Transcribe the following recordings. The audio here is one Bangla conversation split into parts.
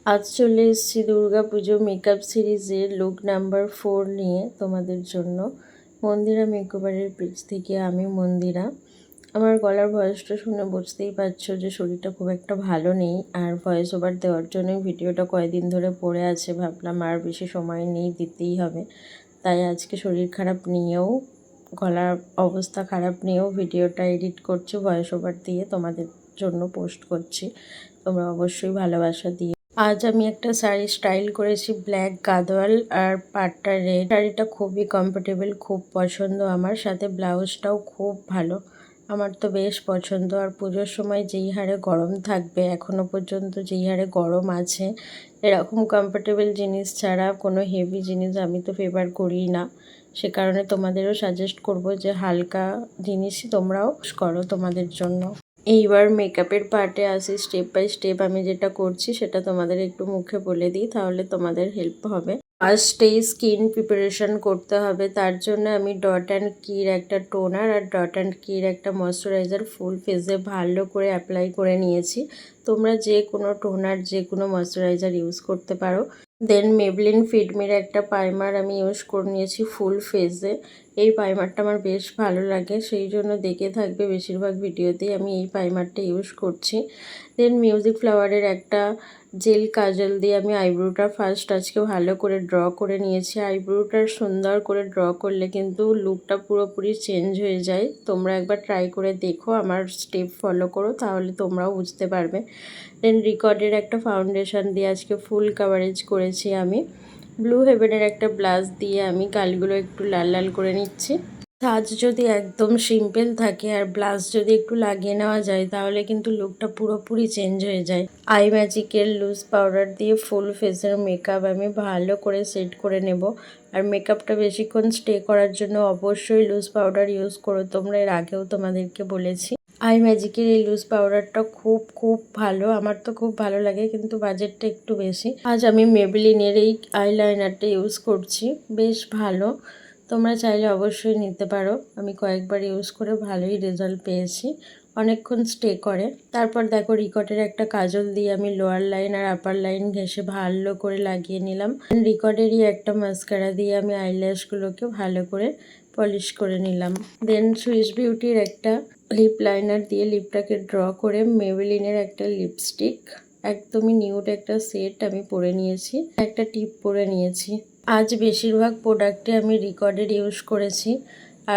আজ চলে এসেছি দুর্গাপুজো মেকআপ সিরিজের লুক নাম্বার 4 নিয়ে তোমাদের জন্য। মন্দিরা মেকওভারের পেজ থেকে আমি মন্দিরা। আমার গলার ভয়েসটা শুনে বুঝতেই পারছো যে শরীরটা খুব একটা ভালো নেই, আর ভয়েস ওভার দেওয়ার জন্য ভিডিওটা কয়েকদিন ধরে পড়ে আছে। ভাবলাম আর বেশি সময় নেই, দিতেই হবে। তাই আজকে শরীর খারাপ নিয়েও, গলার অবস্থা খারাপ নিয়েও ভিডিওটা এডিট করছি, ভয়েস ওভার দিয়ে তোমাদের জন্য পোস্ট করছি। তোমরা অবশ্যই ভালোবাসা দিয়ে। আজ আমি একটা শাড়ি স্টাইল করেছি ব্ল্যাক গাদোয়াল আর পাটটা রেড। শাড়িটা খুবই কমফোর্টেবল, খুব পছন্দ আমার, সাথে ব্লাউজটাও খুব ভালো। আমার তো বেশ পছন্দ। আর পুজোর সময় যেই হারে গরম থাকবে, এখনও পর্যন্ত যেই হারে গরম আছে, এরকম কমফোর্টেবল জিনিস ছাড়া কোনো হেভি জিনিস আমি তো ফেভার করিই না। সে কারণে তোমাদেরও সাজেস্ট করব যে হালকা জিনিসই তোমরাও করো তোমাদের জন্য। এইবার মেকআপের পার্টে আসি। স্টেপ বাই স্টেপ আমি যেটা করছি সেটা তোমাদের একটু মুখে বলে দিই, তাহলে তোমাদের হেল্প হবে। ফার্স্টেই স্কিন প্রিপারেশন করতে হবে। তার জন্য আমি ডট অ্যান্ড কির একটা টোনার আর ডট অ্যান্ড কির একটা ময়শ্চারাইজার ফুল ফেসে ভালো করে অ্যাপ্লাই করে নিয়েছি। তোমরা যে কোনো টোনার, যে কোনো ময়শ্চারাইজার ইউজ করতে পারো। দেন মেবলিন ফিটমির একটা প্রাইমার আমি ইউজ করে নিয়েছি ফুল ফেসে। এই প্রাইমারটা আমার বেশ ভালো লাগে, সেই জন্য দেখে থাকবে বেশিরভাগ ভিডিওতেই আমি এই প্রাইমারটা ইউজ করছি। দেন মিউজিক ফ্লাওয়ারের একটা জেল কাজল দিয়ে আমি আইব্রোটা ফার্স্ট আজকে ভালো করে ড্র করে নিয়েছি। আইব্রোটা সুন্দর করে ড্র করলে কিন্তু লুকটা পুরোপুরি চেঞ্জ হয়ে যায়। তোমরা একবার ট্রাই করে দেখো, আমার স্টেপ ফলো করো, তাহলে তোমরাও বুঝতে পারবে। দেন রিকর্ডের একটা ফাউন্ডেশন দিয়ে আজকে ফুল কাভারেজ করেছি আমি। ব্লু হেভেনের একটা ব্লাশ দিয়ে আমি গালগুলো একটু লাল লাল করে নিচ্ছি। সাজ যদি একদম সিম্পল থাকে আর ব্লাশ যদি একটু লাগিয়ে নেওয়া যায়, তাহলে কিন্তু লুকটা পুরোপুরি চেঞ্জ হয়ে যায়। আই ম্যাজিকের লুজ পাউডার দিয়ে ফুল ফেসের মেকআপ আমি ভালো করে সেট করে নেব। আর মেকআপটা বেশিক্ষণ স্টে করার জন্য অবশ্যই লুজ পাউডার ইউজ করো, তোমরা এর আগেও তোমাদেরকে বলেছি। আই ম্যাজিকের এই লুজ পাউডারটা খুব খুব ভালো, আমার তো খুব ভালো লাগে, কিন্তু বাজেটটা একটু বেশি। আজ আমি মেবলিনের এই আইলাইনারটা ইউজ করছি, বেশ ভালো। তোমরা চাইলে অবশ্যই নিতে পারো। আমি কয়েকবার ইউজ করে ভালোই রেজাল্ট পেয়েছি, অনেকক্ষণ স্টে করে। তারপর দেখো রিকর্ডের একটা কাজল দিয়ে আমি লোয়ার লাইন আর আপার লাইন ঘেঁষে ভালো করে লাগিয়ে নিলাম। রিকর্ডেরই একটা মাস্কারা দিয়ে আমি আইল্যাশগুলোকে ভালো করে পলিশ করে নিলাম। দেন সুইস বিউটির একটা লিপ লাইনার দিয়ে লিপটাকে ড্র করে মেবেলিনের একটা লিপস্টিক, একদমই নিউড একটা সেট আমি পরে নিয়েছি, একটা টিপ পরে নিয়েছি। আজ বেশিরভাগ প্রোডাক্টে আমি রিকর্ডের ইউজ করেছি।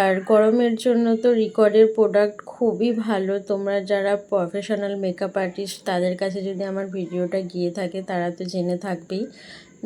আর গরমের জন্য তো রিকর্ডের প্রোডাক্ট খুবই ভালো। তোমরা যারা প্রফেশনাল মেকআপ আর্টিস্ট, তাদের কাছে যদি আমার ভিডিওটা গিয়ে থাকে, তারা তো জেনে থাকবেই।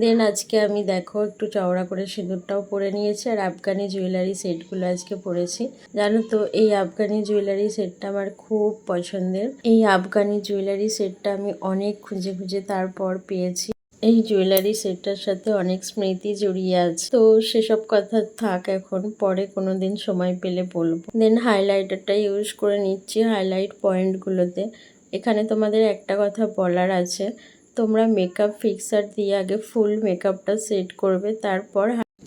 দেন আজকে আমি দেখো একটু চওড়া করে সিঁদুরটাও পরে নিয়েছি, আর আফগানি জুয়েলারি সেটগুলো আজকে পরেছি। জানো তো এই আফগানি জুয়েলারি সেটটা আমার খুব পছন্দের। এই আফগানি জুয়েলারি সেটটা আমি অনেক খুঁজে খুঁজে তারপর পেয়েছি। এই জুয়েলারি সেটটার সাথে অনেক স্মৃতি জড়িয়ে আছে, তো সেসব কথা থাক, এখন পরে কোনো দিন সময় পেলে বলবো। দেন হাইলাইটারটা ইউজ করে নিচ্ছি হাইলাইট পয়েন্টগুলোতে। এখানে তোমাদের একটা কথা বলার আছে, তোমরা মেকআপ ফিক্সার দিয়ে আগে ফুল মেকআপটা সেট করবে, তারপর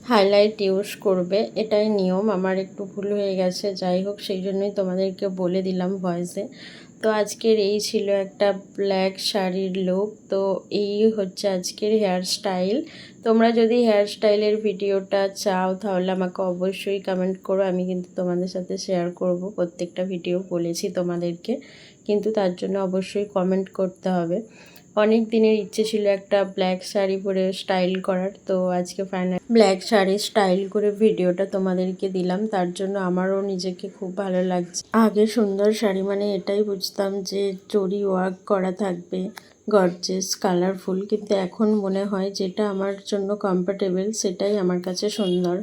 হাইলাইট ইউজ করবে। এটাই নিয়ম, আমার একটু ভুল হয়ে গেছে, যাই হোক সেই জন্যই তোমাদেরকে বলে দিলাম ভয়েসে। তো আজকের এই ছিল একটা ব্ল্যাক শাড়ির লুক। তো এই হচ্ছে আজকের হেয়ার স্টাইল। তোমরা যদি হেয়ার স্টাইলের ভিডিওটা চাও, তাহলে আমাকে অবশ্যই কমেন্ট করো, আমি কিন্তু তোমাদের সাথে শেয়ার করব। প্রত্যেকটা ভিডিও বলেছি তোমাদেরকে, কিন্তু তার জন্য অবশ্যই কমেন্ট করতে হবে। অনেক দিনের ইচ্ছে ছিল একটা ব্ল্যাক শাড়ি পরে স্টাইল করার, তো আজকে ফাইনাল ব্ল্যাক শাড়ি স্টাইল করে ভিডিওটা তোমাদেরকে দিলাম। তার জন্য আমারও নিজেকে খুব ভালো লাগছে। আগে সুন্দর শাড়ি মানে এটাই বুঝতাম যে জরি ওয়ার্ক করা থাকবে, গর্জিয়াস কালারফুল, কিন্তু এখন মনে হয় যেটা আমার জন্য কমফোর্টেবল সেটাই আমার কাছে সুন্দর।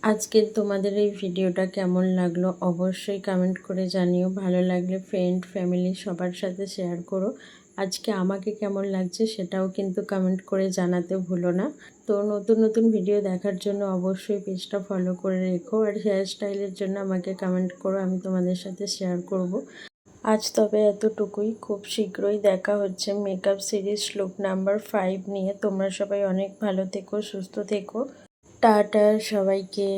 আজকের তোমাদের এই ভিডিওটা কেমন লাগলো অবশ্যই কমেন্ট করে জানিও। ভালো লাগলে ফ্রেন্ড ফ্যামিলি সবার সাথে শেয়ার করো। আজকে আমাকে কেমন লাগছে সেটাও কিন্তু কমেন্ট করে জানাতে ভুলো না। তো নতুন নতুন ভিডিও দেখার জন্য অবশ্যই পেজটা ফলো করে রেখো, আর হেয়ার স্টাইলের জন্য আমাকে কমেন্ট করো, আমি তোমাদের সাথে শেয়ার করব। আজ তবে এতটুকুই, খুব শীঘ্রই দেখা হচ্ছে মেকআপ সিরিজ লুক নাম্বার 5 নিয়ে। তোমরা সবাই অনেক ভালো থেকো, সুস্থ থেকো। টাটা সবাইকে।